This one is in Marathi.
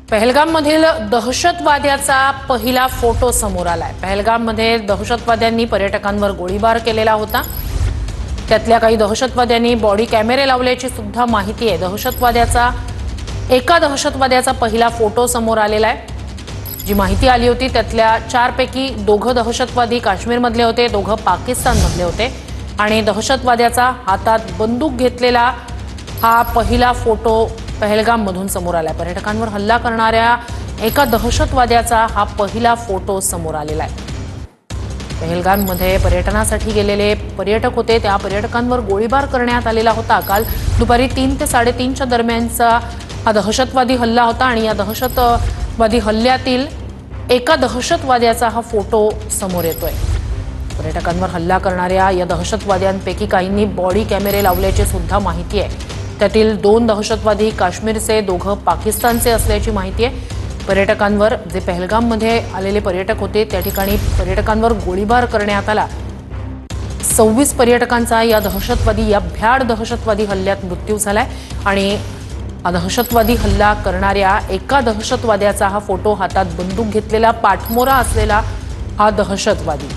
पहलगाममधील दहशतवाद्याचा पहिला फोटो समोर आलाय। पहलगाममध्ये दहशतवाद्यांनी पर्यटकांवर गोळीबार केलेला होता। त्यातल्या काही दहशतवाद्यांनी बॉडी कॅमेरे लावल्याची सुद्धा माहिती आहे। एका दहशतवाद्याचा पहिला फोटो समोर आलेला आहे। जी माहिती आली होती त्यातल्या 4 पैकी 2 दहशतवादी काश्मीरमधले होते, 2 पाकिस्तानमधले होते आणि दहशतवाद्याचा हातात बंदूक घेतलेला हा पहिला फोटो पहलगाममधून समोर आलाय। पर्यटकांवर हल्ला करणाऱ्या एका दहशतवाद्याचा हा पहिला फोटो समोर आलेला आहे। पहलगाममध्ये पर्यटनासाठी गेलेले पर्यटक होते, त्या पर्यटकांवर गोळीबार करण्यात आलेला होता। काल दुपारी 3 ते 3:30च्या दरम्यानचा हा दहशतवादी हल्ला होता आणि या दहशतवादी हल्ल्यातील एका दहशतवाद्याचा हा फोटो समोर येतोय। पर्यटकांवर हल्ला करणाऱ्या या दहशतवाद्यांपैकी काहींनी बॉडी कॅमेरे लावल्याची सुद्धा माहिती आहे। त्यातील 2 दहशतवादी काश्मीरचे, 2 पाकिस्तानचे असल्याची माहिती आहे। पर्यटकांवर जे पहलगाममध्ये आलेले पर्यटक होते त्या ठिकाणी पर्यटकांवर गोळीबार करण्यात आला। 26 पर्यटकांचा या भ्याड दहशतवादी हल्ल्यात मृत्यू झालाय आणि हा दहशतवादी हल्ला करणाऱ्या एका दहशतवाद्याचा हा फोटो, हातात बंदूक घेतलेला, पाठमोरा असलेला हा दहशतवादी